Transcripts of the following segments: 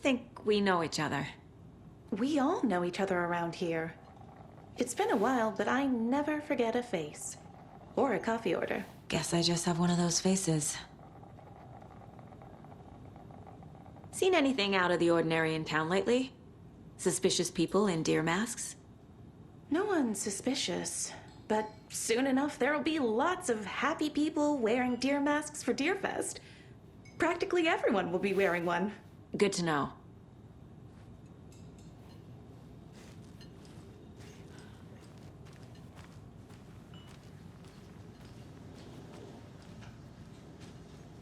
think we know each other. We all know each other around here. It's been a while, but I never forget a face. Or a coffee order. Guess I just have one of those faces. Seen anything out of the ordinary in town lately? Suspicious people in deer masks? No one's suspicious. But soon enough, there'll be lots of happy people wearing deer masks for Deerfest. Practically everyone will be wearing one. Good to know.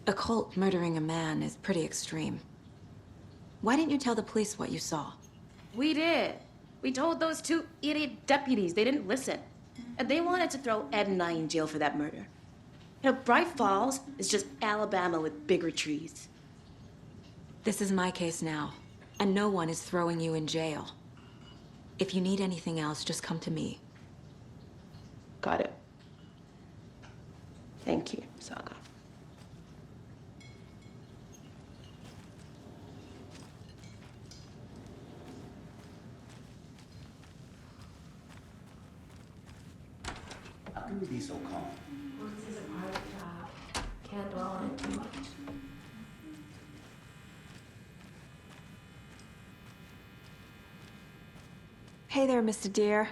A cult murdering a man is pretty extreme. Why didn't you tell the police what you saw? We did. We told those two idiot deputies. They didn't listen. And they wanted to throw Ed and I in jail for that murder. You know, Bright Falls is just Alabama with bigger trees. This is my case now, and no one is throwing you in jail. If you need anything else, just come to me. Got it. Thank you, Saga. How can you be so calm? Well, this is a private job. Can't dwell on it too much. Hey there, Mr. Deer.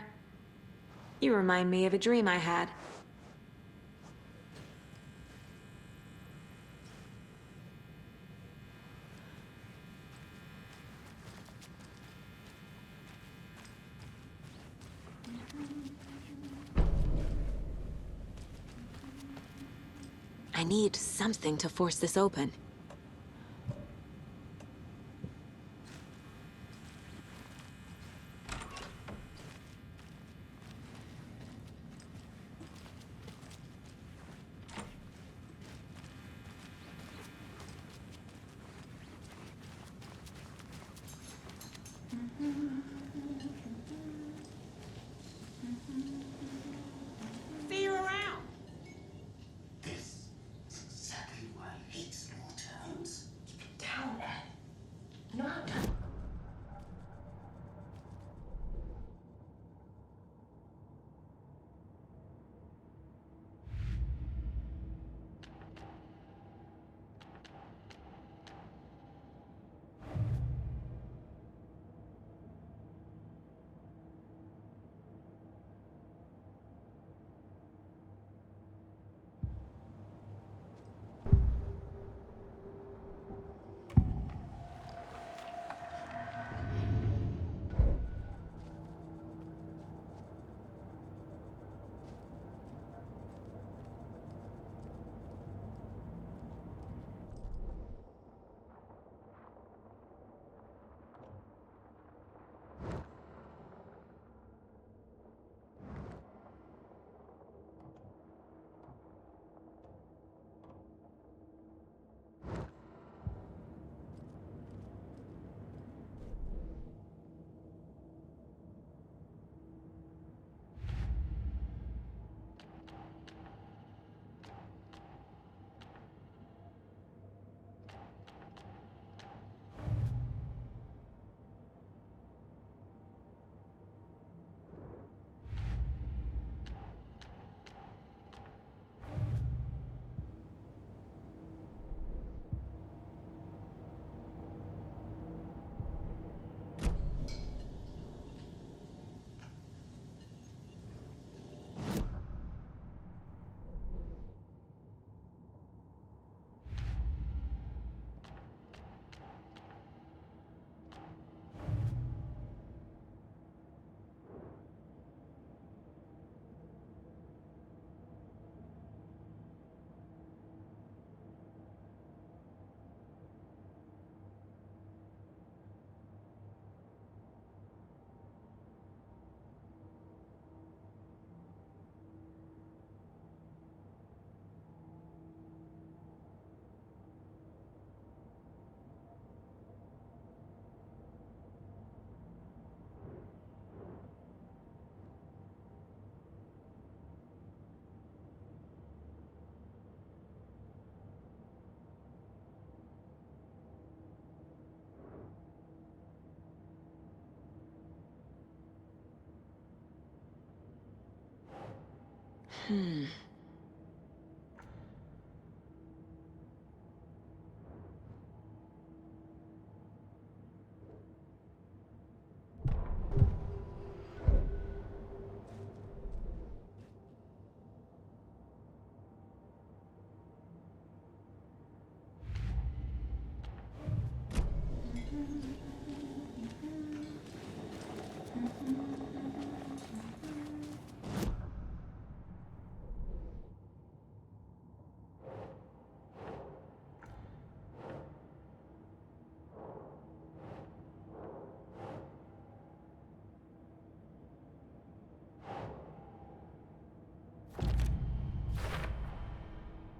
You remind me of a dream I had. I need something to force this open. See you around. This is exactly why he smoked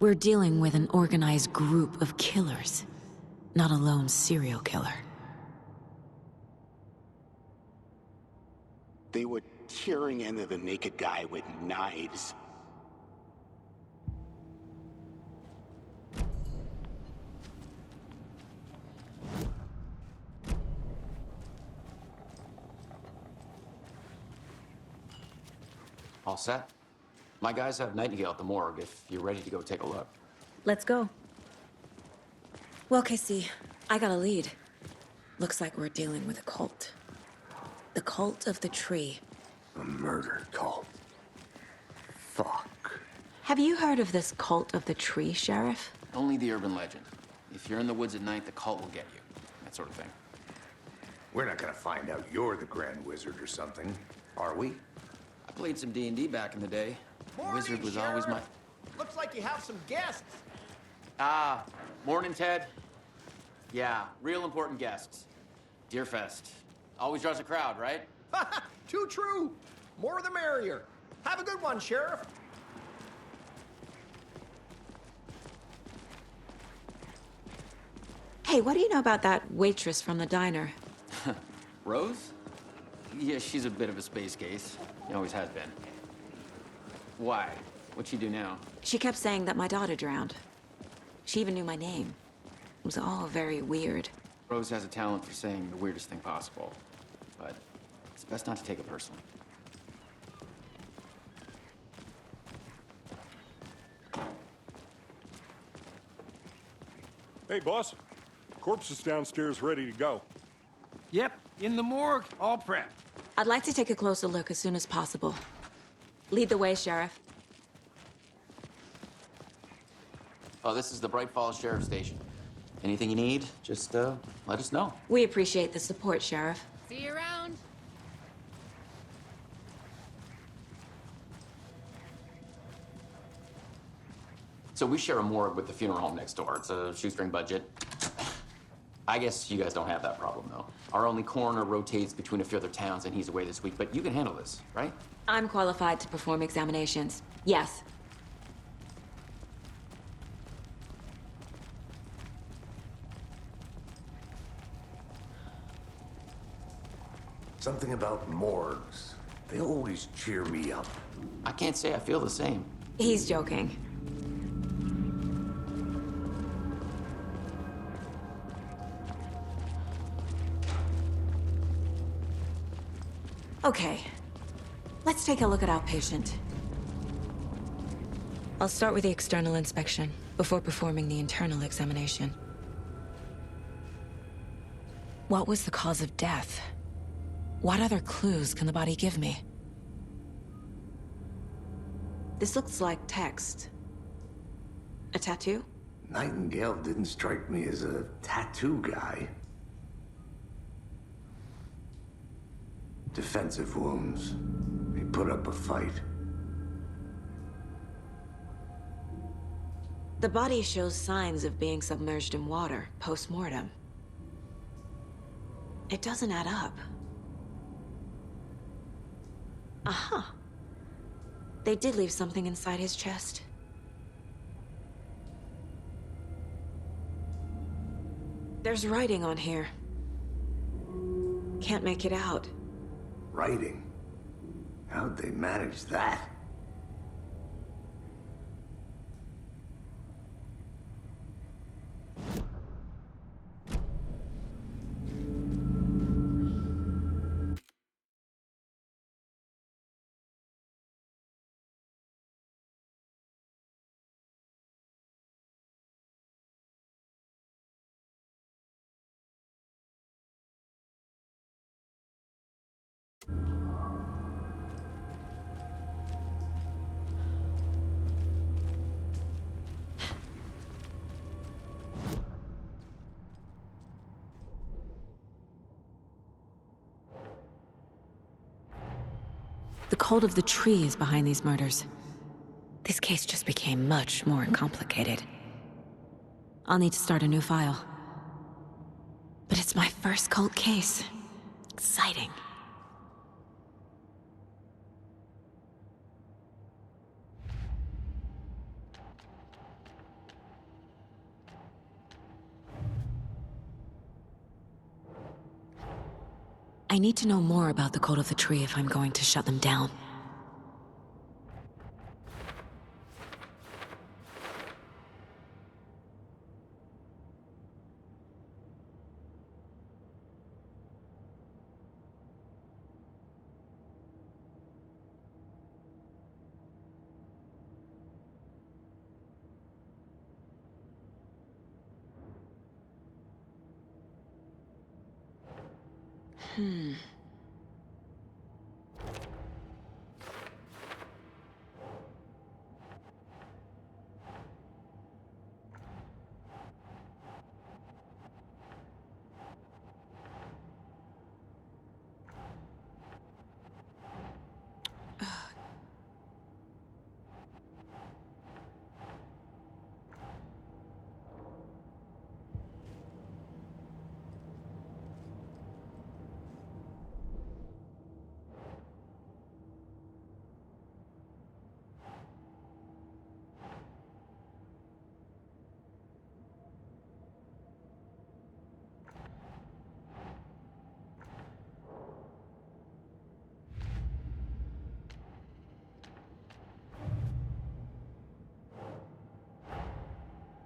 We're dealing with an organized group of killers, not a lone serial killer. They were tearing into the naked guy with knives. All set? My guys have Nightingale at the morgue if you're ready to go take a look. Let's go. Well, Casey, I got a lead. Looks like we're dealing with a cult. The Cult of the Tree. A murder cult. Fuck. Have you heard of this Cult of the Tree, Sheriff? Only the urban legend. If you're in the woods at night, the cult will get you. That sort of thing. We're not gonna find out you're the Grand Wizard or something, are we? I played some D&D back in the day. The wizard was always my... Looks like you have some guests. Ah, morning, Ted. Yeah, real important guests. Deerfest. Always draws a crowd, right? Too true. More the merrier. Have a good one, Sheriff. Hey, what do you know about that waitress from the diner? Rose? Yeah, she's a bit of a space case. She always has been. Why? What'd she do now? She kept saying that my daughter drowned. She even knew my name. It was all very weird. Rose has a talent for saying the weirdest thing possible. But it's best not to take it personally. Hey, boss. Corpse is downstairs ready to go. Yep, in the morgue, all prepped. I'd like to take a closer look as soon as possible. Lead the way, Sheriff. Oh, this is the Bright Falls Sheriff Station. Anything you need, just let us know. We appreciate the support, Sheriff. See you around. So we share a morgue with the funeral home next door. It's a shoestring budget. I guess you guys don't have that problem, though. Our only coroner rotates between a few other towns, and he's away this week. But you can handle this, right? I'm qualified to perform examinations. Yes. Something about morgues. They always cheer me up. I can't say I feel the same. He's joking. Okay. Let's take a look at our patient. I'll start with the external inspection before performing the internal examination. What was the cause of death? What other clues can the body give me? This looks like text. A tattoo? Nightingale didn't strike me as a tattoo guy. Defensive wounds. He put up a fight. The body shows signs of being submerged in water post-mortem. It doesn't add up. Aha. They did leave something inside his chest. There's writing on here. Can't make it out. Writing? How'd they manage that? The cult of the tree is behind these murders. This case just became much more complicated. I'll need to start a new file. But it's my first cult case. Exciting. I need to know more about the Cult of the Tree if I'm going to shut them down.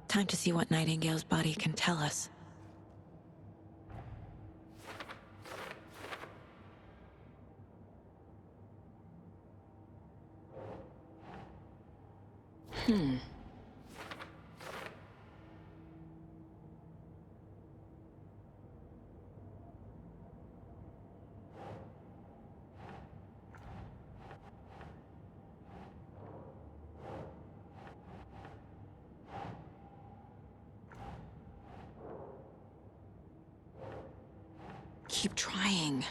Time to see what Nightingale's body can tell us. Keep trying.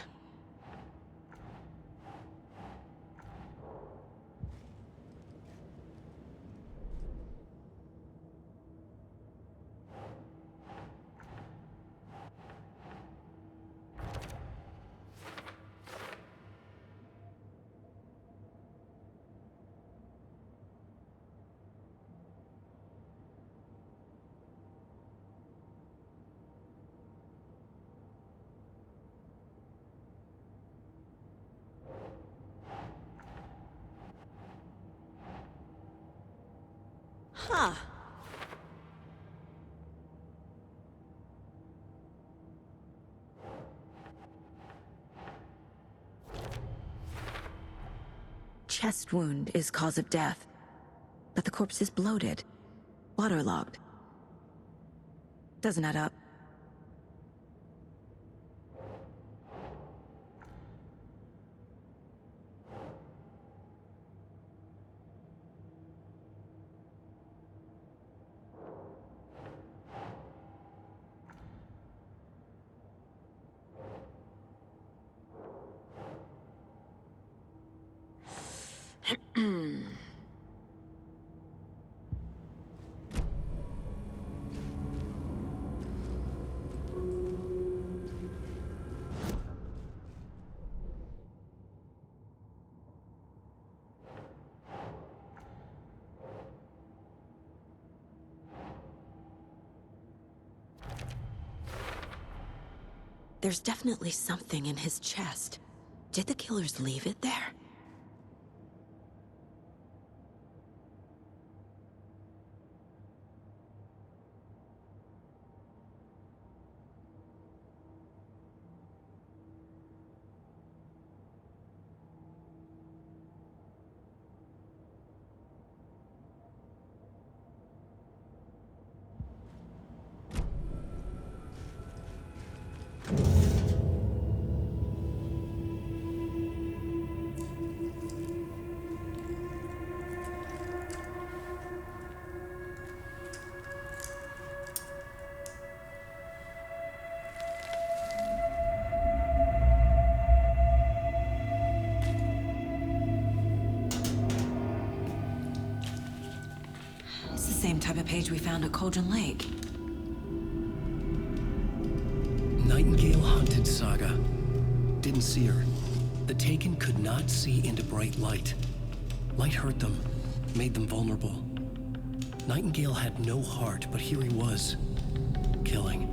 Huh. Chest wound is cause of death, but the corpse is bloated, waterlogged. Doesn't add up. There's definitely something in his chest. Did the killers leave it there? same type of page we found at Cauldron Lake. Nightingale hunted Saga. Didn't see her. The Taken could not see into bright light. Light hurt them, made them vulnerable. Nightingale had no heart, but here he was, killing.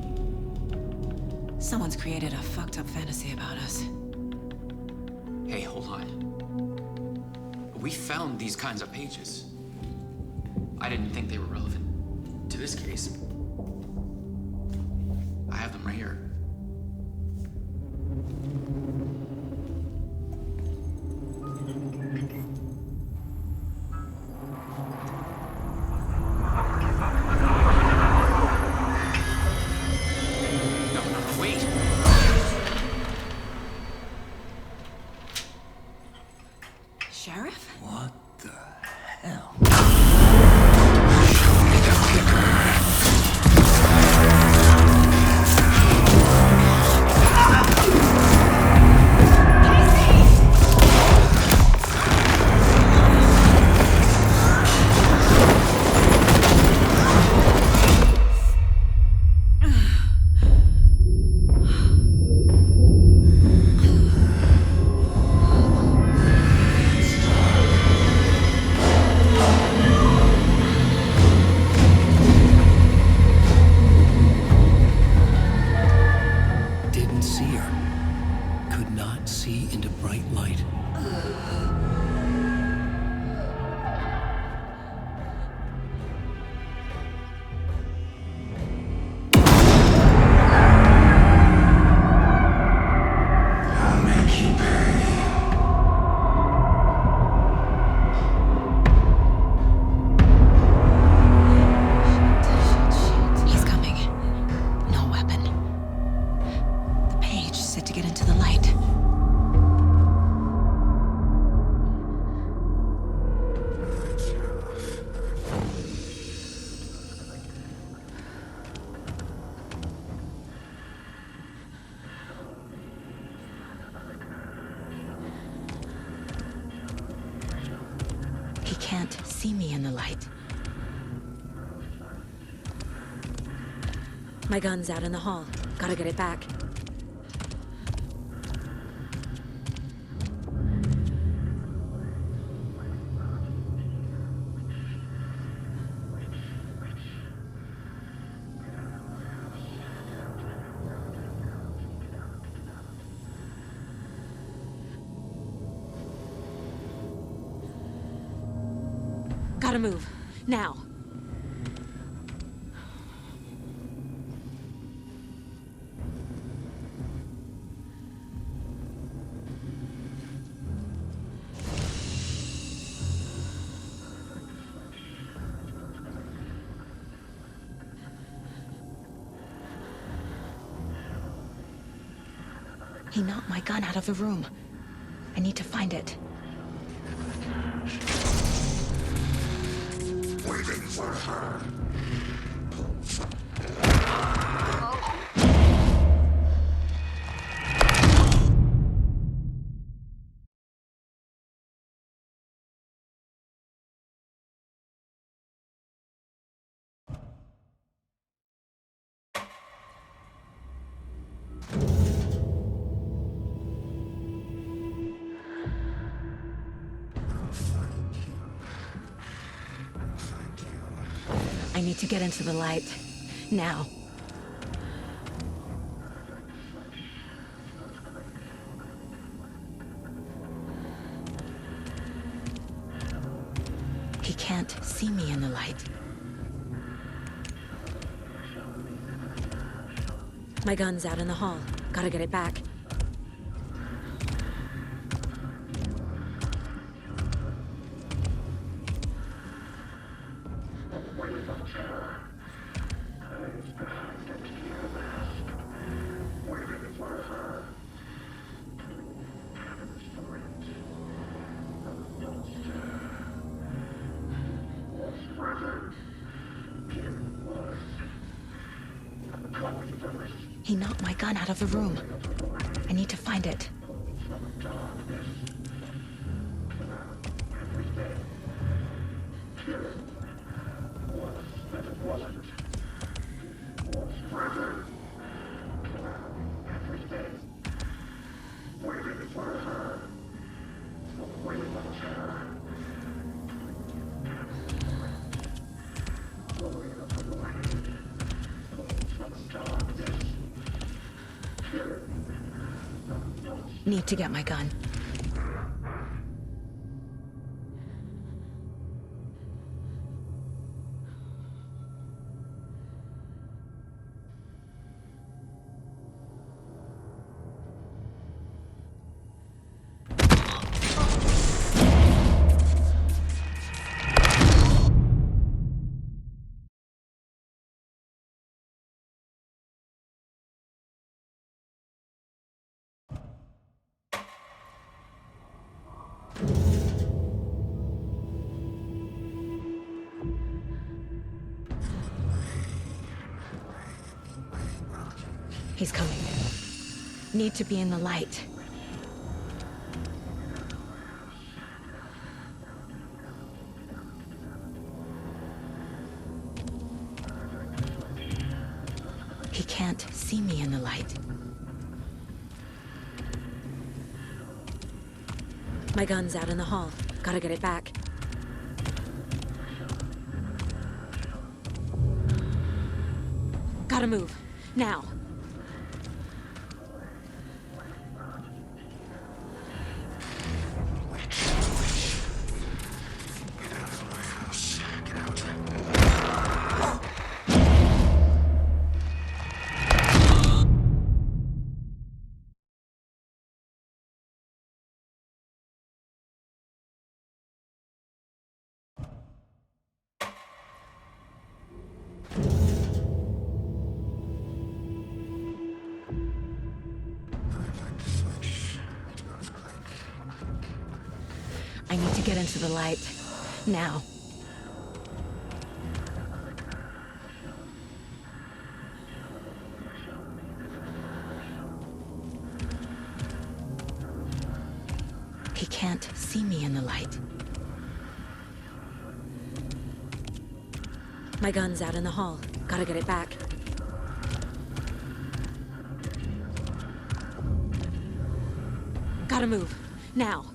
Someone's created a fucked up fantasy about us. Hey, hold on. We found these kinds of pages. I didn't think they were relevant to this case. I have them right here. No, wait! Sheriff? What the hell? Didn't see her. Could not see into bright light. He's coming. No weapon. The page set to get into the light. He can't see me in the light. My gun's out in the hall. Gotta get it back. Gotta move. Now. He knocked my gun out of the room. I need to find it. Waiting for her. I need to get into the light. Now. He can't see me in the light. My gun's out in the hall. Gotta get it back. He knocked my gun out of the room. I need to find it. Need to get my gun. He's coming. Need to be in the light. He can't see me in the light. My gun's out in the hall. Gotta get it back. Gotta move. Now. I need to get into the light. Now. He can't see me in the light. My gun's out in the hall. Gotta get it back. Gotta move. Now.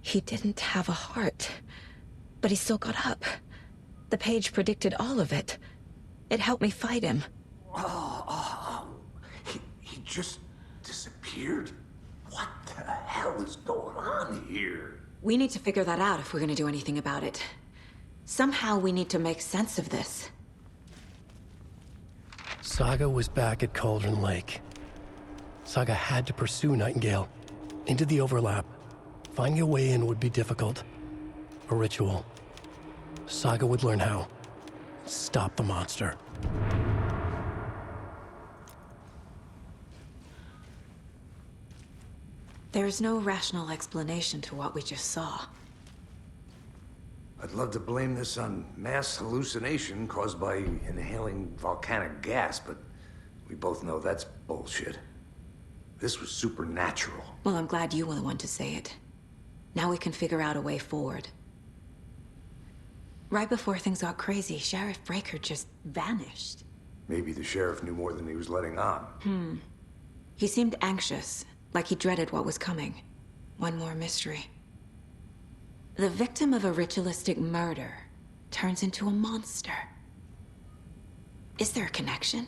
He didn't have a heart, but he still got up. The page predicted all of it. It helped me fight him. He just disappeared? What the hell is going on here? We need to figure that out if we're gonna do anything about it. Somehow we need to make sense of this. Saga was back at Cauldron Lake. Saga had to pursue Nightingale. Into the overlap. Finding a way in would be difficult. A ritual. Saga would learn how. Stop the monster. There's no rational explanation to what we just saw. I'd love to blame this on mass hallucination caused by inhaling volcanic gas, but we both know that's bullshit. This was supernatural. Well, I'm glad you were the one to say it. Now we can figure out a way forward. Right before things got crazy, Sheriff Breaker just vanished. Maybe the sheriff knew more than he was letting on. He seemed anxious, like he dreaded what was coming. One more mystery. The victim of a ritualistic murder turns into a monster. Is there a connection?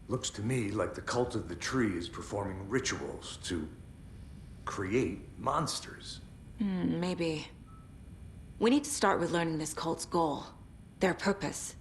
Looks to me like the cult of the tree is performing rituals to create monsters. Maybe. We need to start with learning this cult's goal, their purpose.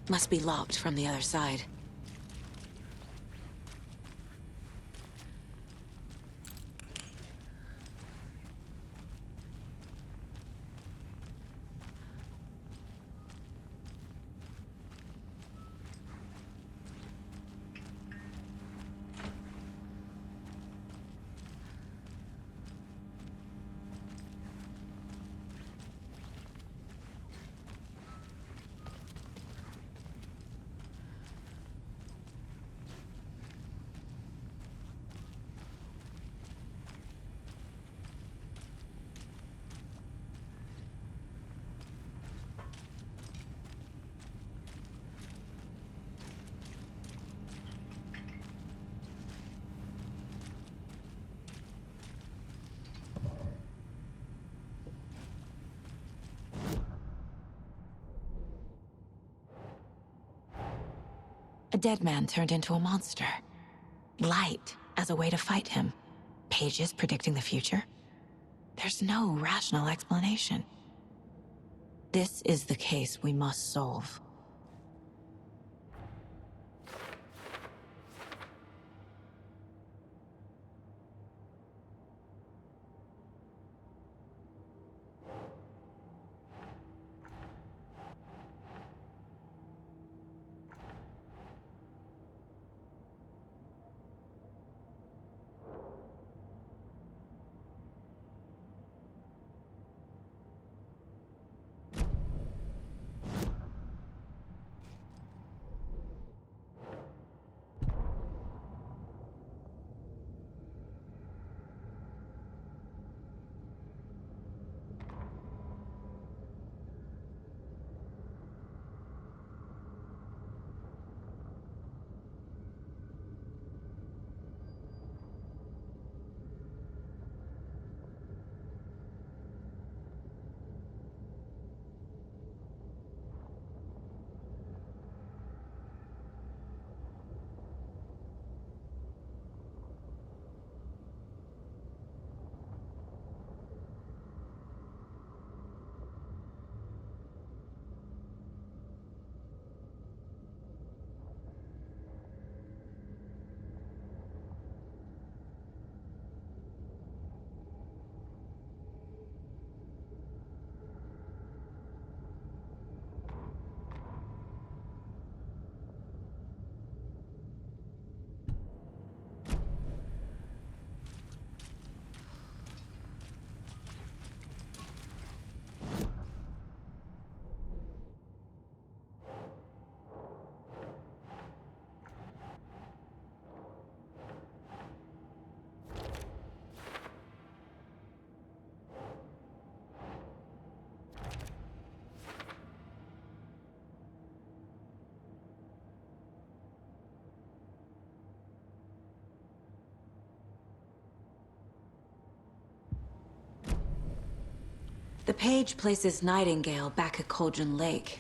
Must be locked from the other side. A dead man turned into a monster. Light as a way to fight him. Pages predicting the future. There's no rational explanation. This is the case we must solve. The page places Nightingale back at Cauldron Lake.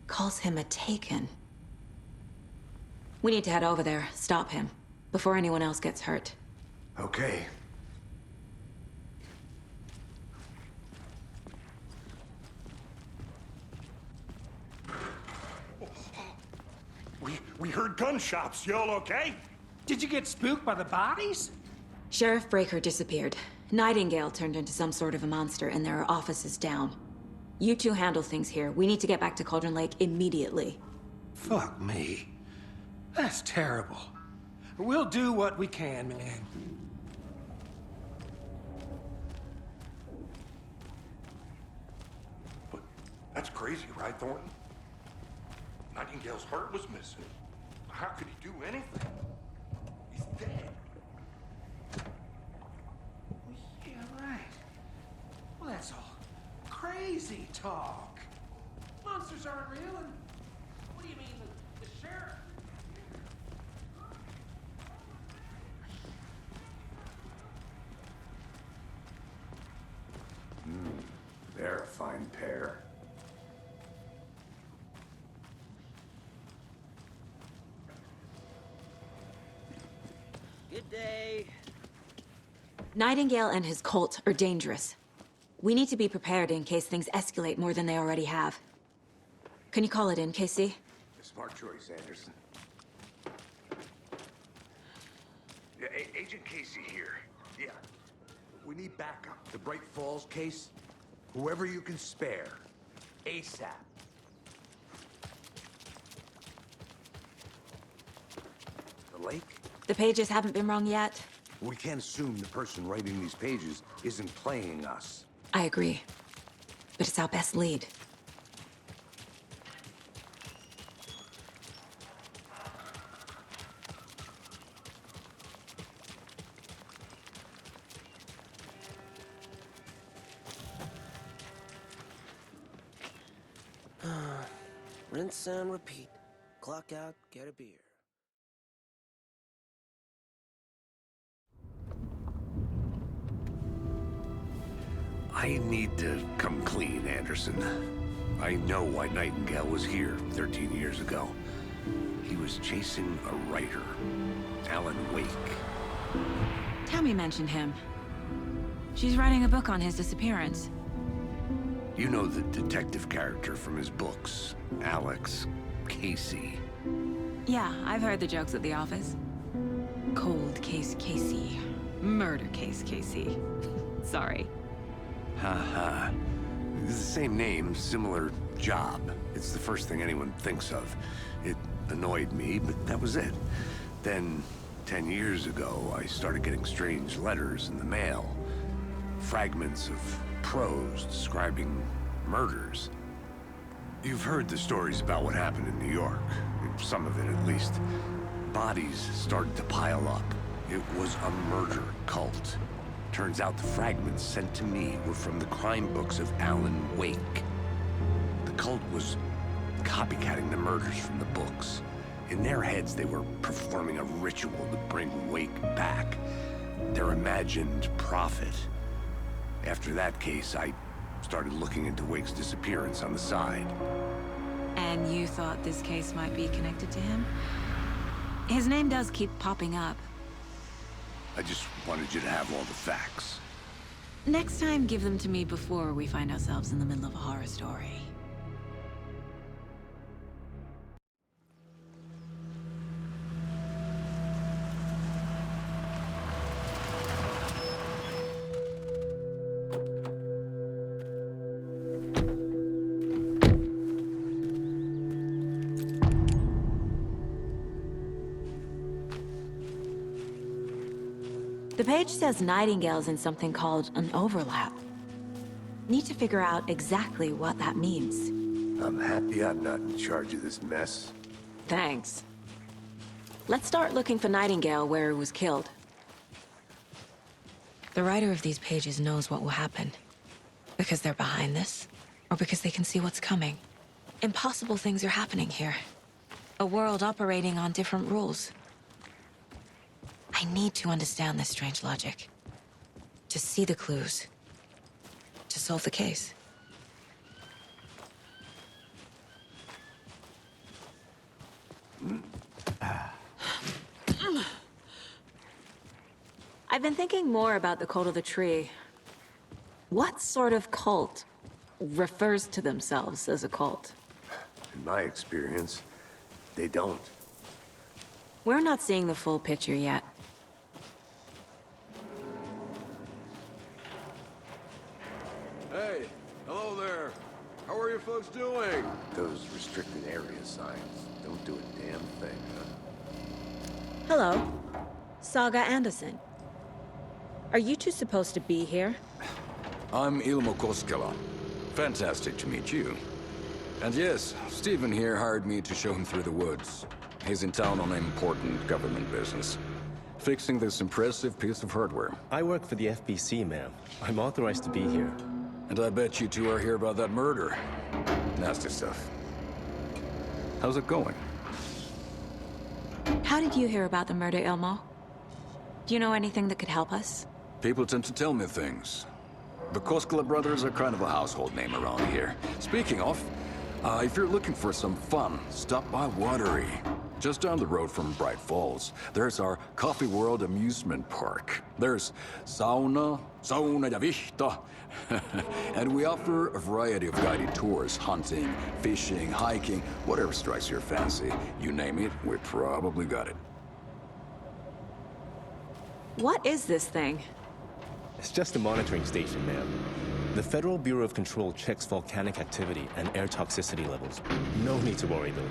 Calls him a Taken. We need to head over there, stop him, before anyone else gets hurt. Okay. We heard gunshots. Y'all okay? Did you get spooked by the bodies? Sheriff Breaker disappeared. Nightingale turned into some sort of a monster, and there are offices down. You two handle things here. We need to get back to Cauldron Lake immediately. Fuck me. That's terrible. We'll do what we can, man. But that's crazy, right, Thornton? Nightingale's heart was missing. How could he do anything? He's dead. Yeah, right. Well, that's all crazy talk. Monsters aren't real, and what do you mean, the sheriff? They're a fine pair. Good day. Nightingale and his cult are dangerous. We need to be prepared in case things escalate more than they already have. Can you call it in, Casey? Smart choice, Anderson. Yeah, Agent Casey here. Yeah. We need backup. The Bright Falls case, whoever you can spare. ASAP. The lake? The pages haven't been wrong yet. We can't assume the person writing these pages isn't playing us. I agree. But it's our best lead. Rinse and repeat. Clock out, get a beer. I need to come clean, Anderson. I know why Nightingale was here 13 years ago. He was chasing a writer, Alan Wake. Tammy mentioned him. She's writing a book on his disappearance. You know the detective character from his books, Alex Casey. Yeah, I've heard the jokes at the office. Cold case Casey. Murder case Casey. Sorry. Ha. It's the same name, similar job. It's the first thing anyone thinks of. It annoyed me, but that was it. Then, 10 years ago, I started getting strange letters in the mail. Fragments of prose describing murders. You've heard the stories about what happened in New York. Some of it, at least. Bodies started to pile up. It was a murder cult. Turns out the fragments sent to me were from the crime books of Alan Wake. The cult was copycatting the murders from the books. In their heads, they were performing a ritual to bring Wake back. Their imagined prophet. After that case, I started looking into Wake's disappearance on the side. And you thought this case might be connected to him? His name does keep popping up. I just wanted you to have all the facts. Next time, give them to me before we find ourselves in the middle of a horror story. The page says Nightingale's in something called an overlap. Need to figure out exactly what that means. I'm happy I'm not in charge of this mess. Thanks. Let's start looking for Nightingale where he was killed. The writer of these pages knows what will happen. Because they're behind this, or because they can see what's coming. Impossible things are happening here. A world operating on different rules. I need to understand this strange logic. To see the clues. To solve the case. I've been thinking more about the cult of the tree. What sort of cult refers to themselves as a cult? In my experience, they don't. We're not seeing the full picture yet. Hey, hello there. How are you folks doing? Those restricted area signs don't do a damn thing, huh? Hello. Saga Anderson. Are you two supposed to be here? I'm Ilmo Koskela. Fantastic to meet you. And yes, Stephen here hired me to show him through the woods. He's in town on important government business. Fixing this impressive piece of hardware. I work for the FBC, ma'am. I'm authorized to be here. And I bet you two are here about that murder. Nasty stuff. How's it going? How did you hear about the murder, Ilmo? Do you know anything that could help us? People tend to tell me things. The Koskela brothers are kind of a household name around here. Speaking of, if you're looking for some fun, stop by Watery. Just down the road from Bright Falls, there's our Coffee World amusement park. There's sauna ja vihta. And we offer a variety of guided tours, hunting, fishing, hiking, whatever strikes your fancy. You name it, we probably got it. What is this thing? It's just a monitoring station, ma'am. The Federal Bureau of Control checks volcanic activity and air toxicity levels. No need to worry, though.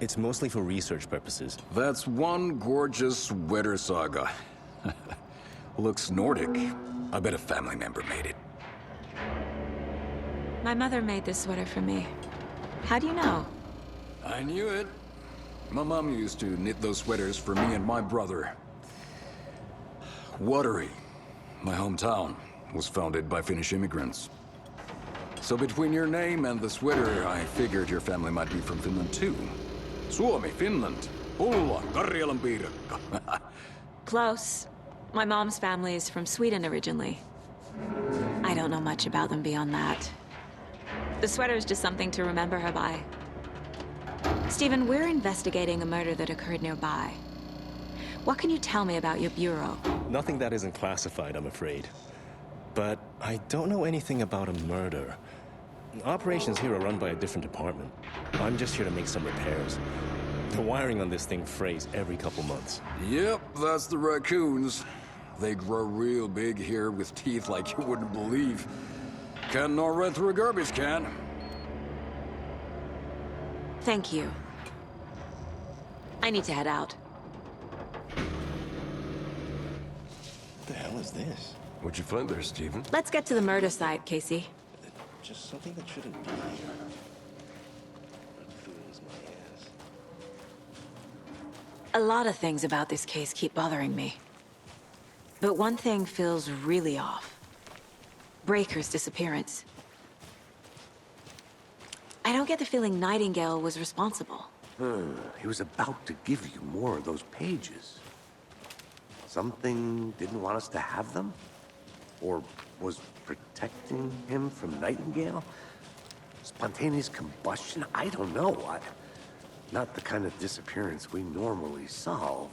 It's mostly for research purposes. That's one gorgeous weather saga. Looks Nordic. I bet a family member made it. My mother made this sweater for me. How do you know? I knew it. My mom used to knit those sweaters for me and my brother. Watery, my hometown, was founded by Finnish immigrants. So between your name and the sweater, I figured your family might be from Finland too. Suomi, Finland, Pulla, Karjalan piirakka. Close. My mom's family is from Sweden originally. I don't know much about them beyond that. The sweater is just something to remember her by. Stephen, we're investigating a murder that occurred nearby. What can you tell me about your bureau? Nothing that isn't classified, I'm afraid. But I don't know anything about a murder. Operations here are run by a different department. I'm just here to make some repairs. The wiring on this thing frays every couple months. Yep, that's the raccoons. They grow real big here with teeth like you wouldn't believe. Can't nor run through a garbage can. Thank you. I need to head out. What the hell is this? What'd you find there, Stephen? Let's get to the murder site, Casey. Just something that shouldn't be here. What fools my ass. A lot of things about this case keep bothering me. But one thing feels really off. Breaker's disappearance. I don't get the feeling Nightingale was responsible. He was about to give you more of those pages. Something didn't want us to have them? Or was protecting him from Nightingale? Spontaneous combustion? I don't know. Not the kind of disappearance we normally solve.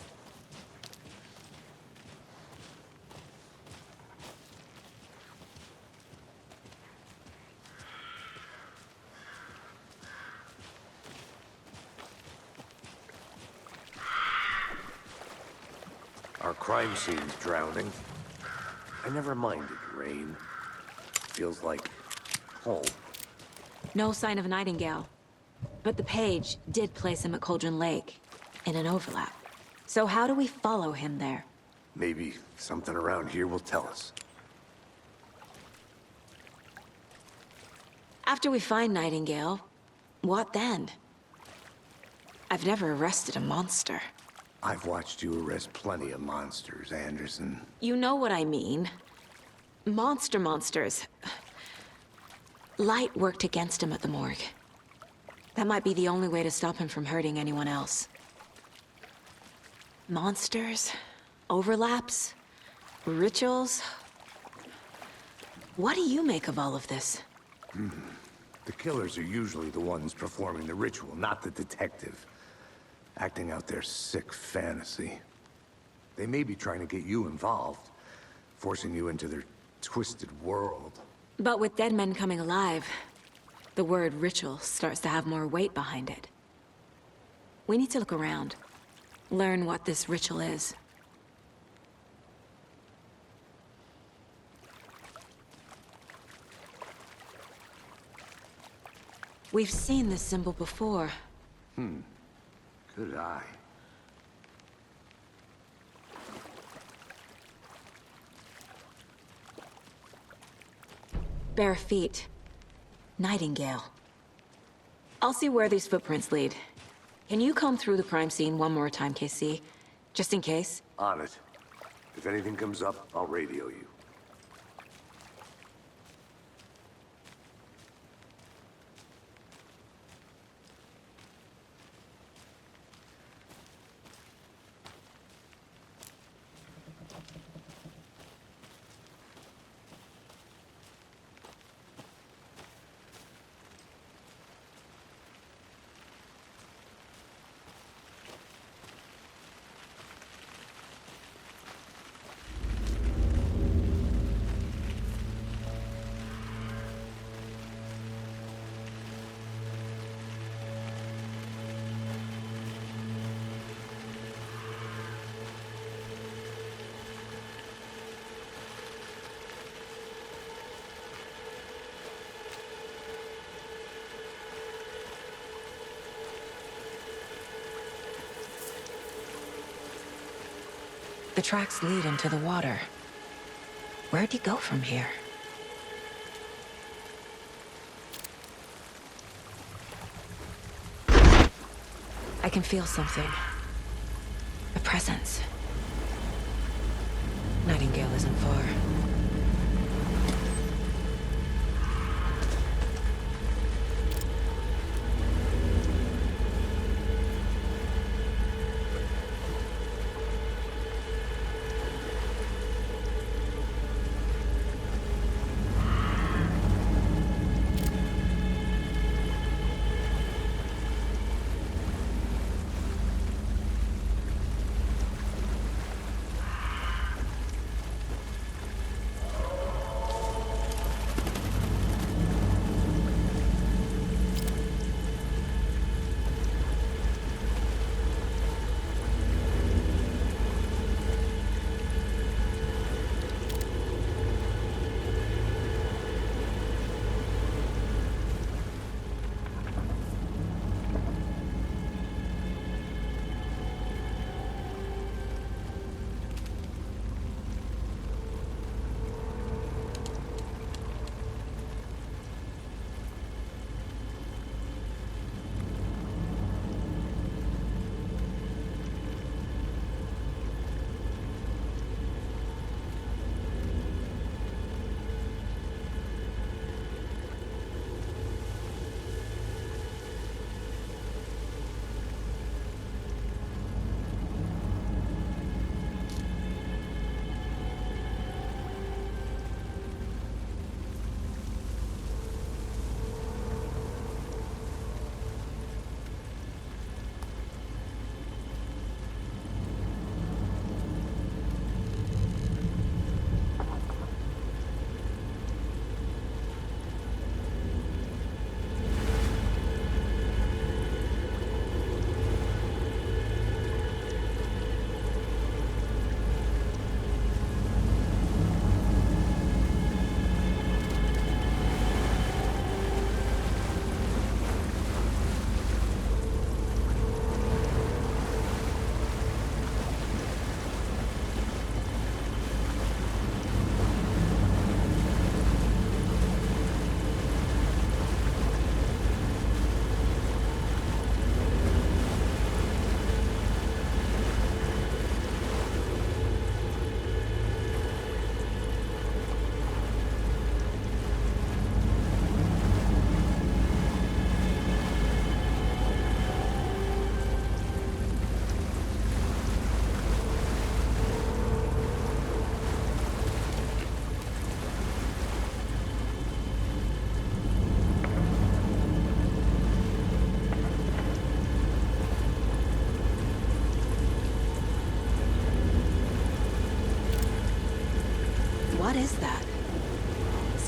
Our crime scene's drowning. I never minded rain. Feels like home. No sign of Nightingale. But the page did place him at Cauldron Lake, in an overlap. So how do we follow him there? Maybe something around here will tell us. After we find Nightingale, what then? I've never arrested a monster. I've watched you arrest plenty of monsters, Anderson. You know what I mean. Monsters. Light worked against him at the morgue. That might be the only way to stop him from hurting anyone else. Monsters, overlaps, rituals. What do you make of all of this? The killers are usually the ones performing the ritual, not the detective. Acting out their sick fantasy. They may be trying to get you involved, forcing you into their twisted world. But with dead men coming alive, the word ritual starts to have more weight behind it. We need to look around. Learn what this ritual is. We've seen this symbol before. Good eye. Bare feet. Nightingale. I'll see where these footprints lead. Can you comb through the crime scene one more time, KC? Just in case? On it. If anything comes up, I'll radio you. The tracks lead into the water. Where'd he go from here? I can feel something. A presence. Nightingale isn't far.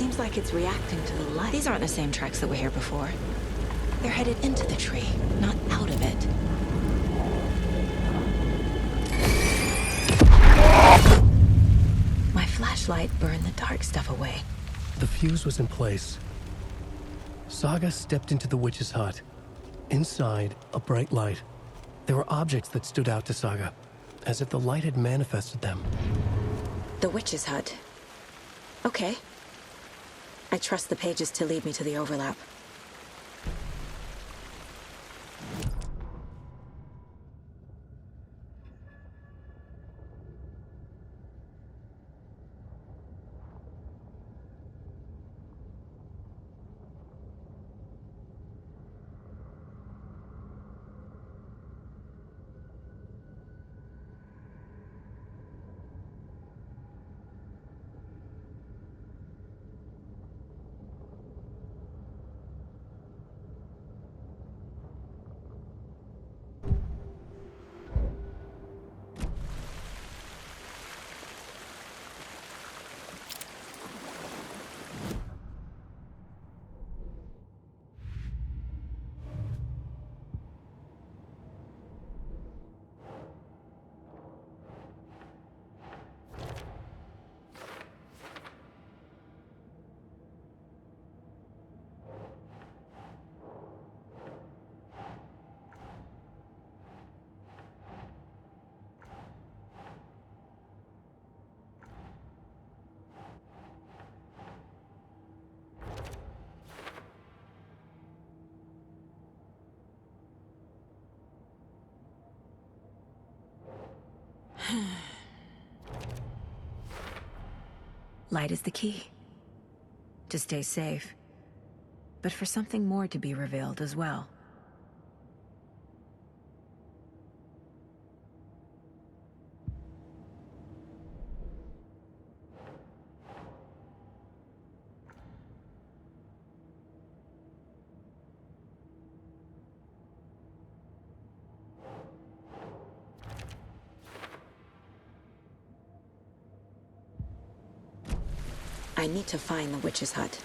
Seems like it's reacting to the light. These aren't the same tracks that were here before. They're headed into the tree, not out of it. My flashlight burned the dark stuff away. The fuse was in place. Saga stepped into the witch's hut. Inside, a bright light. There were objects that stood out to Saga, as if the light had manifested them. The witch's hut. Okay. I trust the pages to lead me to the overlap. Light is the key. To stay safe. But for something more to be revealed as well. I need to find the witch's hut.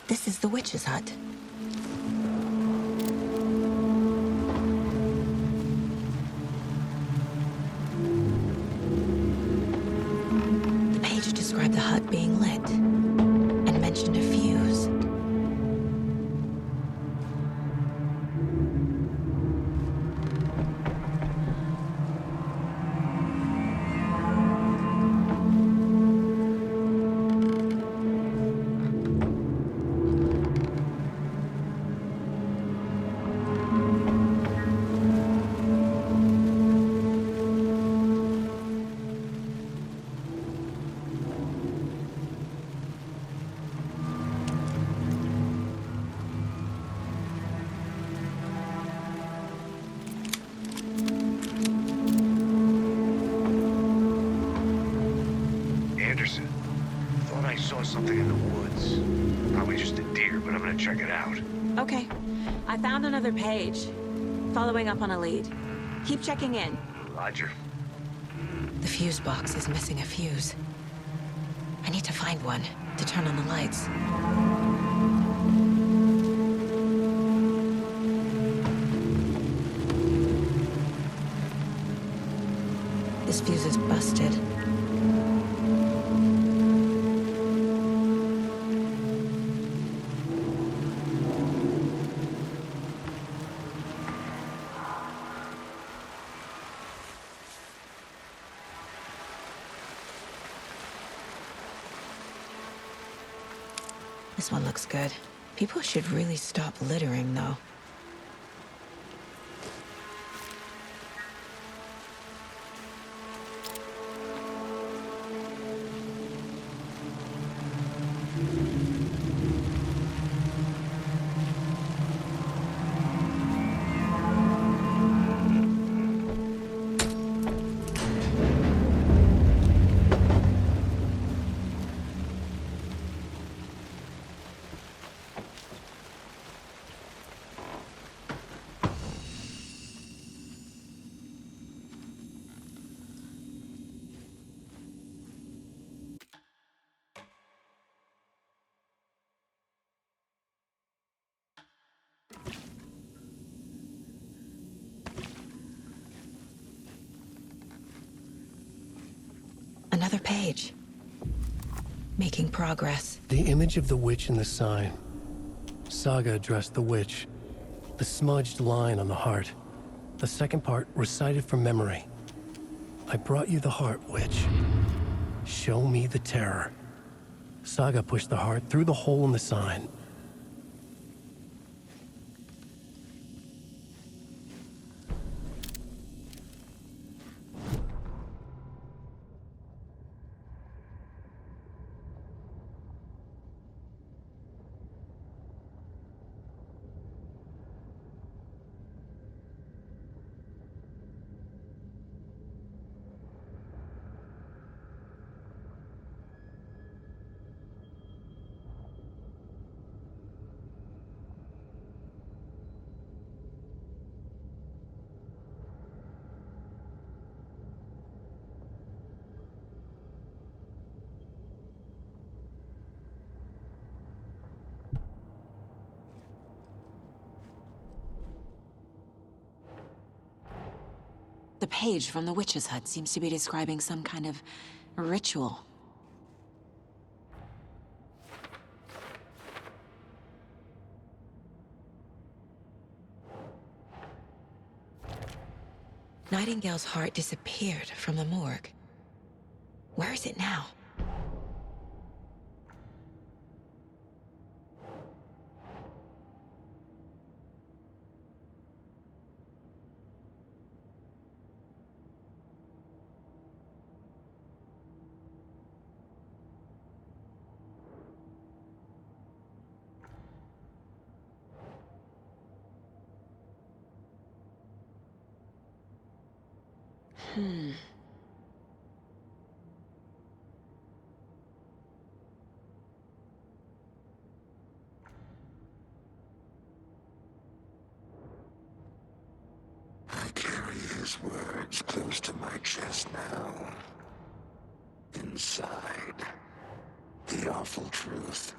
This is the witch's hut. The page described the hut being lit and mentioned a fuse. saw something in the woods. Probably just a deer, but I'm gonna check it out. Okay. I found another page. Following up on a lead. Keep checking in. Roger. The fuse box is missing a fuse. I need to find one to turn on the lights. This fuse is busted. This one looks good. People should really stop littering, though. Another page. Making progress. The image of the witch in the sign. Saga addressed the witch. The smudged line on the heart. The second part recited from memory. I brought you the heart, witch. Show me the terror. Saga pushed the heart through the hole in the sign. The page from the witch's hut seems to be describing some kind of ritual. Nightingale's heart disappeared from the morgue. Where is it now? I carry his words close to my chest now. Inside, the awful truth.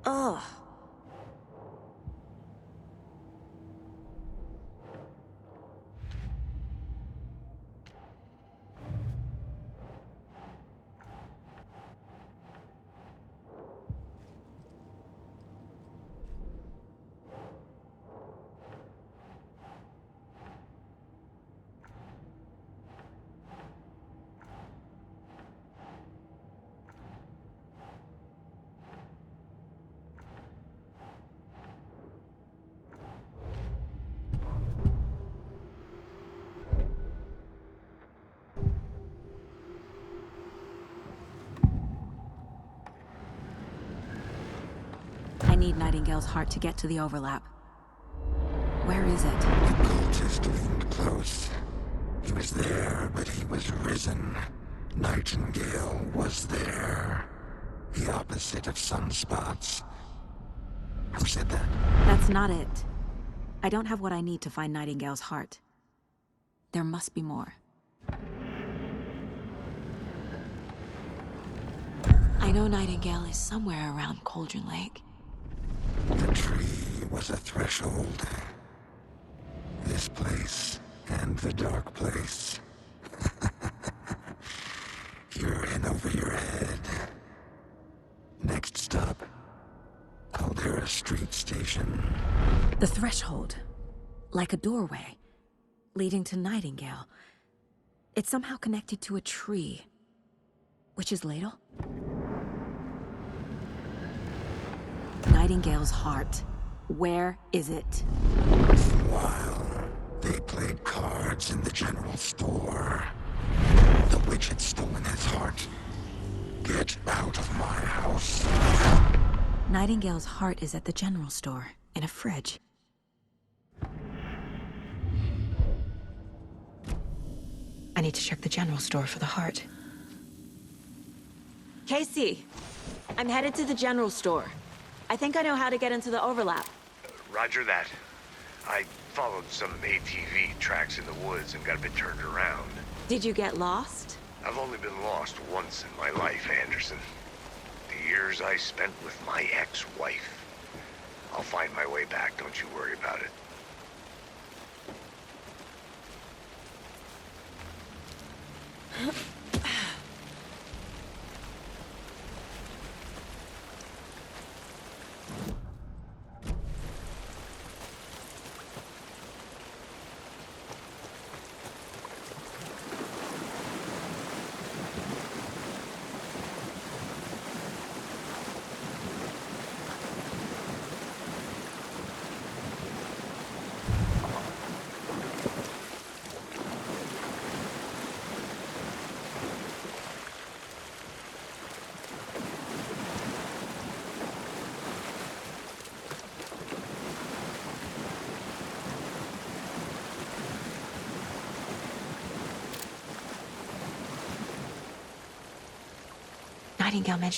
Ugh. I need Nightingale's heart to get to the overlap. Where is it? The cultist leaned close. He was there, but he was risen. Nightingale was there. The opposite of sunspots. Who said that? That's not it. I don't have what I need to find Nightingale's heart. There must be more. I know Nightingale is somewhere around Cauldron Lake. The tree was a threshold. This place and the dark place. You're in over your head. Next stop, Caldera Street Station. The threshold. Like a doorway. Leading to Nightingale. It's somehow connected to a tree. Witch's Ladle? Nightingale's heart. Where is it? While they played cards in the general store, the witch had stolen his heart. Get out of my house. Nightingale's heart is at the general store, in a fridge. I need to check the general store for the heart. Casey, I'm headed to the general store. I think I know how to get into the overlap. Roger that. I followed some ATV tracks in the woods and got a bit turned around. Did you get lost? I've only been lost once in my life, Anderson. The years I spent with my ex-wife. I'll find my way back, don't you worry about it. Nightingale mentioned